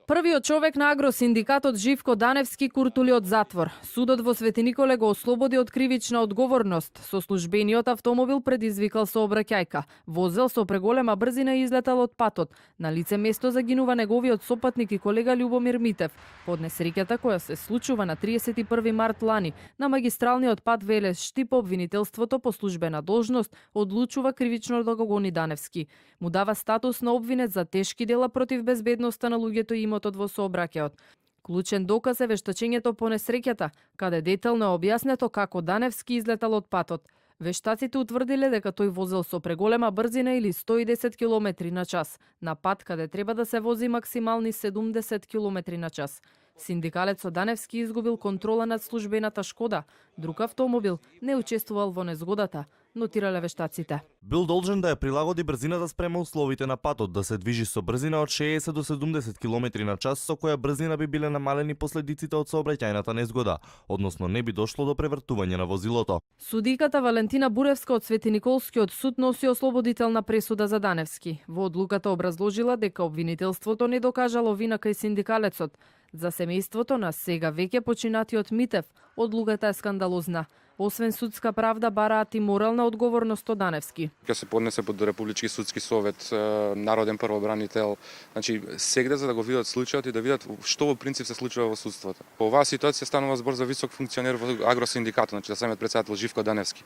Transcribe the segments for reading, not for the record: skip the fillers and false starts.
Првиот човек на агросиндикатот Живко Даневски куртули од затвор. Судот во Свети Николе го ослободи од кривична одговорност. Со службениот автомобил предизвикал сообраќајка. Возел со преголема брзина и излетал од патот. На лице место загинува неговиот сопатник и колега Љубомир Митев. Под несреќата која се случува на 31 март лани на магистралниот пат Велес Штип, обвинителството по службена должност одлучува кривично да го гони Даневски. Му дава статус на обвинет за тешки дела против безбедноста на луѓето и имотот во сообраќајот. Клучен доказ е вештачењето по несреќата, каде детално е објаснето како Даневски излетал од патот. Вештаците утврдиле дека тој возел со преголема брзина или 110 км на час, на пат каде треба да се вози максимални 70 км на час. Синдикалецот Даневски изгубил контрола над службената Шкода. Друг автомобил не учествувал во незгодата, нотирале вештаците. Бил должен да ја прилагоди брзината спрема условите на патот, да се движи со брзина од 60 до 70 км на час, со која брзина би биле намалени последиците од сообраќајната незгода, односно не би дошло до превртување на возилото. Судиката Валентина Буревска од Свети Николскиот суд носи ослободителна пресуда за Даневски. Во одлуката образложила дека обвинителството не докажало вина кај синдикалецот. За семејството на сега веќе починатиот Митев, одлуката е скандалозна. Освен судска правда, бараат и морална одговорност од Даневски. Ќе се поднесе под Републички судски совет, народен првобранител, значи сегде за да го видат случајот и да видат што во принцип се случува во судството. По оваа ситуација станува збор за висок функционер во агросиндикатот, значи за самиот претседател Живко Даневски.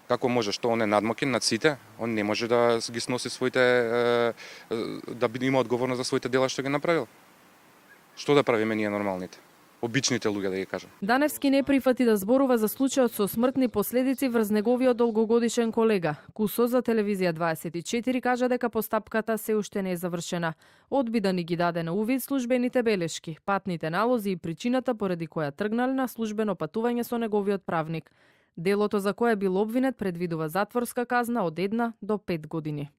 Како може, што он е надмокен над сите, он не може да ги сноси своите, да има одговорност за своите дела што ги направил. Што да правиме ние нормалните? Обичните луѓе, да ги кажам. Даневски не прифати да зборува за случајот со смртни последици врз неговиот долгогодишен колега. Кусо за телевизија 24 кажа дека постапката се уште не е завршена. Одби да ни ги даде на увид службените белешки, патните налози и причината поради која тргнал на службено патување со неговиот правник. Делото за кое бил обвинет предвидува затворска казна од 1 до 5 години.